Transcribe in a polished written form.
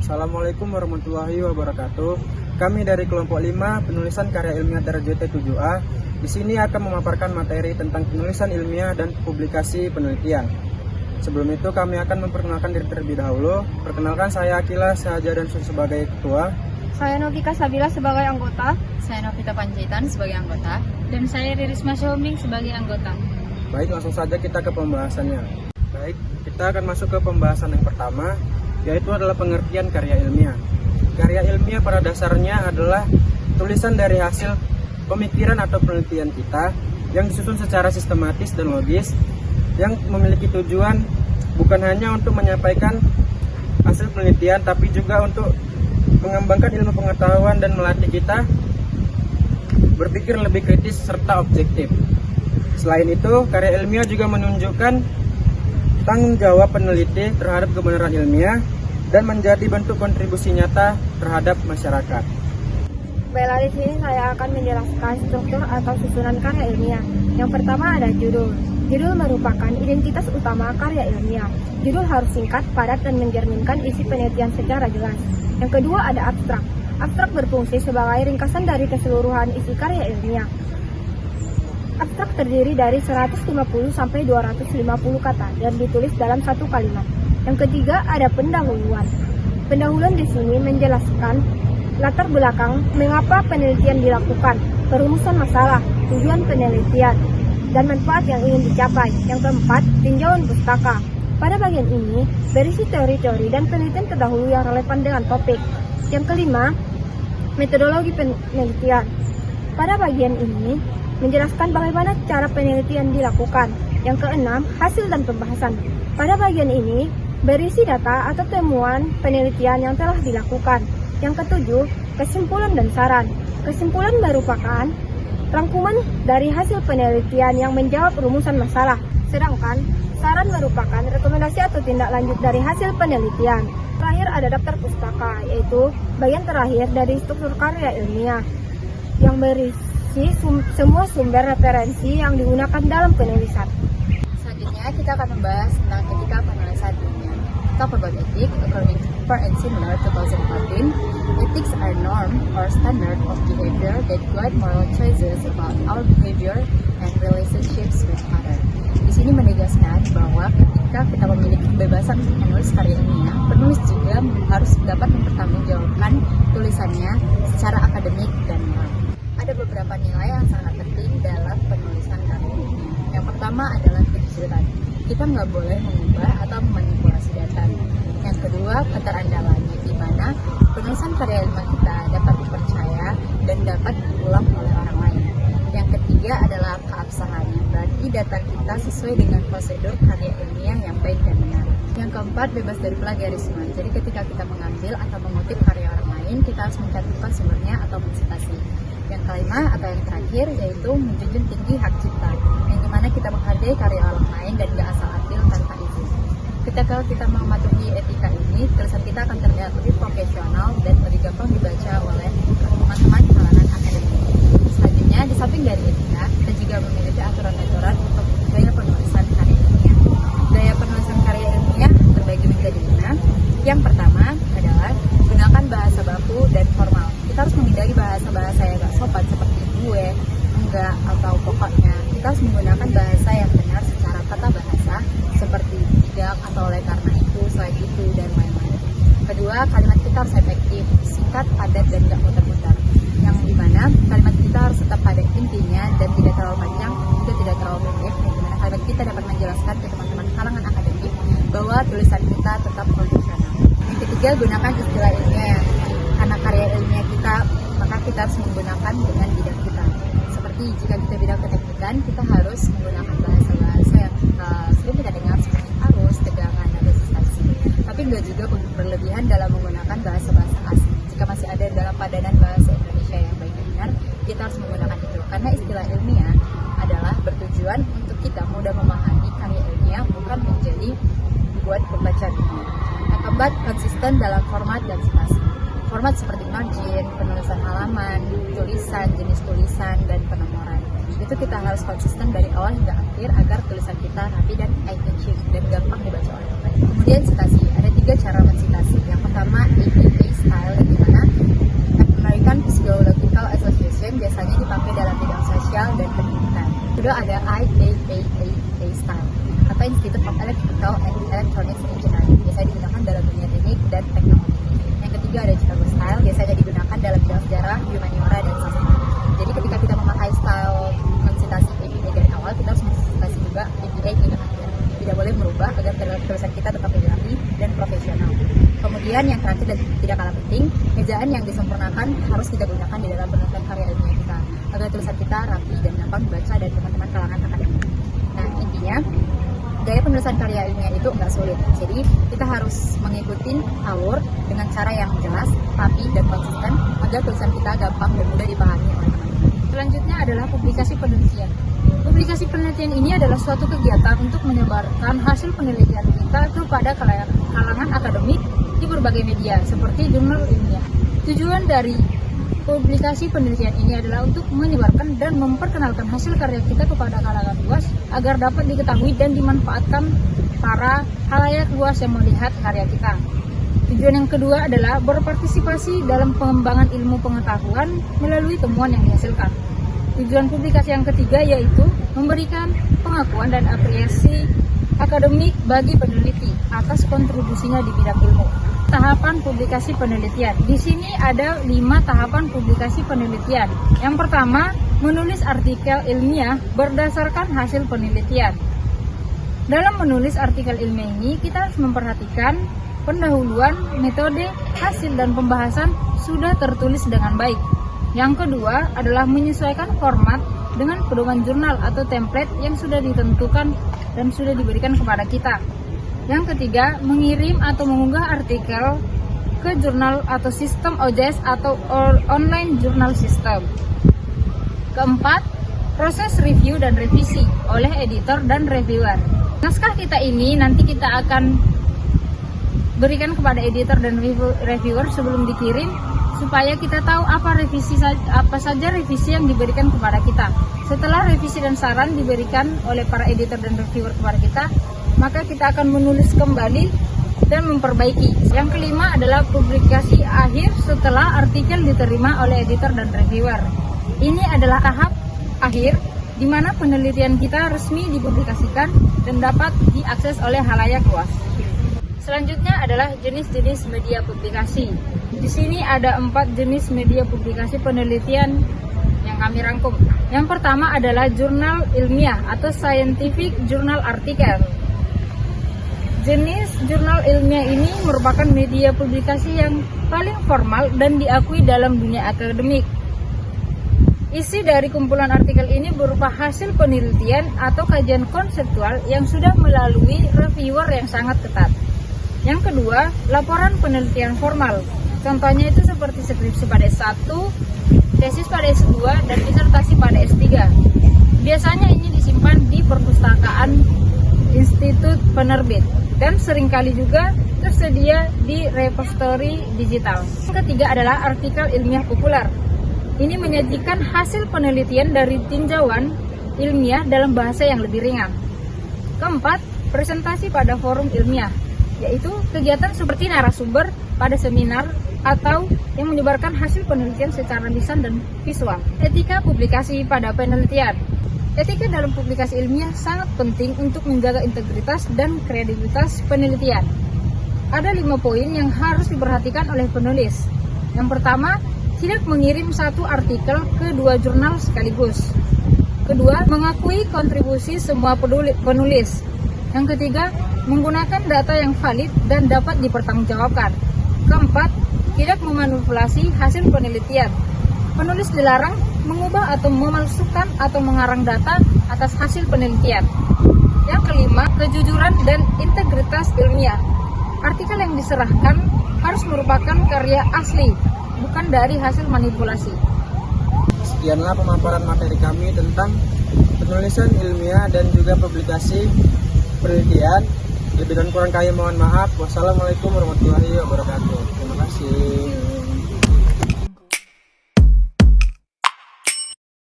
Assalamualaikum warahmatullahi wabarakatuh. Kami dari kelompok 5 penulisan karya ilmiah darajat T7A di sini akan memaparkan materi tentang penulisan ilmiah dan publikasi penelitian. Sebelum itu kami akan memperkenalkan diri terlebih dahulu. Perkenalkan, saya Akila Sahaja sebagai ketua. Saya Novika Sabila sebagai anggota. Saya Novita Panjaitan sebagai anggota. Dan saya Ririsma Syahoming sebagai anggota. Baik, langsung saja kita ke pembahasannya. Baik, kita akan masuk ke pembahasan yang pertama, yaitu adalah pengertian karya ilmiah. Karya ilmiah pada dasarnya adalah tulisan dari hasil pemikiran atau penelitian kita yang disusun secara sistematis dan logis, yang memiliki tujuan bukan hanya untuk menyampaikan hasil penelitian, tapi juga untuk mengembangkan ilmu pengetahuan dan melatih kita berpikir lebih kritis serta objektif. Selain itu, karya ilmiah juga menunjukkan tanggung jawab peneliti terhadap kebenaran ilmiah dan menjadi bentuk kontribusi nyata terhadap masyarakat. Baiklah, di sini saya akan menjelaskan struktur atau susunan karya ilmiah. Yang pertama ada judul. Judul merupakan identitas utama karya ilmiah. Judul harus singkat, padat, dan mencerminkan isi penelitian secara jelas. Yang kedua ada abstrak. Abstrak berfungsi sebagai ringkasan dari keseluruhan isi karya ilmiah. Abstrak terdiri dari 150 sampai 250 kata dan ditulis dalam satu kalimat. Yang ketiga ada pendahuluan. Pendahuluan di sini menjelaskan latar belakang mengapa penelitian dilakukan, perumusan masalah, tujuan penelitian, dan manfaat yang ingin dicapai. Yang keempat, tinjauan pustaka. Pada bagian ini berisi teori-teori dan penelitian terdahulu yang relevan dengan topik. Yang kelima, metodologi penelitian. Pada bagian ini menjelaskan bagaimana cara penelitian dilakukan. Yang keenam, hasil dan pembahasan. Pada bagian ini berisi data atau temuan penelitian yang telah dilakukan. Yang ketujuh, kesimpulan dan saran. Kesimpulan merupakan rangkuman dari hasil penelitian yang menjawab rumusan masalah. Sedangkan saran merupakan rekomendasi atau tindak lanjut dari hasil penelitian. Terakhir ada daftar pustaka, yaitu bagian terakhir dari struktur karya ilmiah yang berisi semua sumber referensi yang digunakan dalam penulisan. Selanjutnya kita akan membahas tentang etika penulisan ilmiah. Talk about ethics according to Cooper and Similar 2014. Ethics are norm or standard of behavior that guide moral choices about our behavior and relationships with others. Di sini menegaskan bahwa ketika kita memiliki kebebasan untuk menulis karya ilmiah, penulis juga harus dapat mempertanggungjawabkan tulisannya secara akademik dan moral. Ada beberapa nilai yang sangat penting dalam penulisan karya ilmiah. Yang pertama adalah kejujuran. Kita nggak boleh mengubah atau memanipulasi data. Yang kedua, keterandalannya, di mana penulisan karya ilmiah kita dapat dipercaya dan dapat diulang oleh orang lain. Yang ketiga adalah keabsahannya, berarti data kita sesuai dengan prosedur karya ilmiah yang baik dan benar. Yang keempat, bebas dari plagiarisme. Jadi ketika kita mengambil atau mengutip karya orang lain, kita harus mencantumkan sumbernya atau mensitasi. Yang kelima atau yang terakhir yaitu menjunjung tinggi hak cipta, yang dimana kita menghargai karya orang lain dan gak asal ambil tanpa izin. Ketika kita mematuhi etika ini, tulisan kita akan terlihat lebih profesional dan lebih gampang dibaca oleh teman-teman kalangan akademik. Selanjutnya, di samping dari etika, kita juga memiliki aturan-aturan untuk gaya penulisan karya ilmiah. Gaya penulisan karya ilmiah terbagi menjadi 6. Yang pertama adalah gunakan bahasa baku dan formal. Kita harus menghindari bahasa-bahasa yang gak sopan seperti gue, enggak, atau pokoknya. Kita harus menggunakan bahasa yang benar secara tata bahasa seperti tidak atau oleh karena itu, selain itu, dan lain-lain. Kedua, kalimat kita harus efektif, singkat, padat, dan gak muter-muter. Yang dimana kalimat kita harus tetap pada intinya dan tidak terlalu panjang, juga tidak terlalu pendek. Yang dimana kalimat kita dapat menjelaskan ke teman-teman kalangan akademik bahwa tulisan kita tetap profesional. Yang ketiga, gunakan istilah ilmiah. Karena karya ilmiah kita, maka kita harus menggunakan dengan bidang kita. Seperti jika kita bidang keteknikan, kita harus menggunakan bahasa-bahasa yang sering kita dengar seperti arus, tegangan, dan resistansi. Tapi juga berlebihan dalam menggunakan bahasa-bahasa asing. Jika masih ada dalam padanan bahasa Indonesia yang baik dan benar, kita harus menggunakan itu. Karena istilah ilmiah adalah bertujuan untuk kita mudah memahami karya ilmiah, bukan menjadi buat pembaca dunia. Yang keempat, konsisten dalam format dan spasi. Format seperti margin, penulisan halaman, tulisan, jenis tulisan, dan penomoran. Itu kita harus konsisten dari awal hingga akhir agar tulisan kita rapi dan eye-catching dan gampang dibaca oleh orang lain. Kemudian citasi, ada 3 cara mensitasi. Yang pertama, Mechanical and Electronics Engineering, biasanya digunakan dalam dunia teknik dan teknologi. Yang ketiga ada Chicago Style, biasanya digunakan dalam bidang sejarah, humaniora, dan sastra. Jadi ketika kita memakai style konsentrasi MBA dari awal, kita harus konsentrasi juga MBA dengan akhir. Tidak boleh merubah agar tulisan kita tetap lebih rapi dan profesional. Kemudian yang terakhir dan tidak kalah penting, ejaan yang disempurnakan harus kita gunakan di dalam penulisan karya ilmiah kita, agar tulisan kita rapi dan gampang dibaca dari teman-teman kalangan akademik. Nah, intinya gaya penulisan karya ilmiah itu enggak sulit. Jadi kita harus mengikuti alur dengan cara yang jelas, rapi, dan konsisten agar tulisan kita gampang dan mudah dipahami oleh teman-teman. Selanjutnya adalah publikasi penelitian. Publikasi penelitian ini adalah suatu kegiatan untuk menyebarkan hasil penelitian kita kepada kalangan akademik di berbagai media seperti jurnal ilmiah. Tujuan dari publikasi penelitian ini adalah untuk menyebarkan dan memperkenalkan hasil karya kita kepada kalangan luas agar dapat diketahui dan dimanfaatkan para halayak luas yang melihat karya kita. Tujuan yang kedua adalah berpartisipasi dalam pengembangan ilmu pengetahuan melalui temuan yang dihasilkan. Tujuan publikasi yang ketiga yaitu memberikan pengakuan dan apresiasi akademik bagi peneliti atas kontribusinya di bidang ilmu. Tahapan publikasi penelitian. Di sini ada 5 tahapan publikasi penelitian. Yang pertama, menulis artikel ilmiah berdasarkan hasil penelitian. Dalam menulis artikel ilmiah ini, kita harus memperhatikan pendahuluan, metode, hasil, dan pembahasan sudah tertulis dengan baik. Yang kedua adalah menyesuaikan format dengan pedoman jurnal atau template yang sudah ditentukan dan sudah diberikan kepada kita. Yang ketiga, mengirim atau mengunggah artikel ke jurnal atau sistem OJS atau online journal system. Keempat, proses review dan revisi oleh editor dan reviewer. Naskah kita ini nanti kita akan berikan kepada editor dan reviewer sebelum dikirim, supaya kita tahu apa saja revisi yang diberikan kepada kita. Setelah revisi dan saran diberikan oleh para editor dan reviewer kepada kita, maka kita akan menulis kembali dan memperbaiki. Yang kelima adalah publikasi akhir setelah artikel diterima oleh editor dan reviewer. Ini adalah tahap akhir di mana penelitian kita resmi dipublikasikan dan dapat diakses oleh halayak luas. Selanjutnya adalah jenis-jenis media publikasi. Di sini ada 4 jenis media publikasi penelitian yang kami rangkum. Yang pertama adalah jurnal ilmiah atau scientific journal article. Jenis jurnal ilmiah ini merupakan media publikasi yang paling formal dan diakui dalam dunia akademik. Isi dari kumpulan artikel ini berupa hasil penelitian atau kajian konseptual yang sudah melalui reviewer yang sangat ketat. Yang kedua, laporan penelitian formal. Contohnya itu seperti skripsi pada S1, tesis pada S2, dan disertasi pada S3. Biasanya ini disimpan di perpustakaan institut penerbit dan seringkali juga tersedia di repository digital. Yang ketiga adalah artikel ilmiah populer. Ini menyajikan hasil penelitian dari tinjauan ilmiah dalam bahasa yang lebih ringan. Keempat, presentasi pada forum ilmiah, yaitu kegiatan seperti narasumber pada seminar atau yang menyebarkan hasil penelitian secara lisan dan visual. Etika publikasi pada penelitian. Etika dalam publikasi ilmiah sangat penting untuk menjaga integritas dan kredibilitas penelitian. Ada 5 poin yang harus diperhatikan oleh penulis. Yang pertama, tidak mengirim satu artikel ke 2 jurnal sekaligus. Kedua, mengakui kontribusi semua penulis. Yang ketiga, menggunakan data yang valid dan dapat dipertanggungjawabkan. Keempat, tidak memanipulasi hasil penelitian. Penulis dilarang mengubah atau memalsukan atau mengarang data atas hasil penelitian. Yang kelima, kejujuran dan integritas ilmiah. Artikel yang diserahkan harus merupakan karya asli, bukan dari hasil manipulasi. Sekianlah pemaparan materi kami tentang penulisan ilmiah dan juga publikasi penelitian. Lebih dan kurang kami mohon maaf. Wassalamualaikum warahmatullahi wabarakatuh. Terima kasih.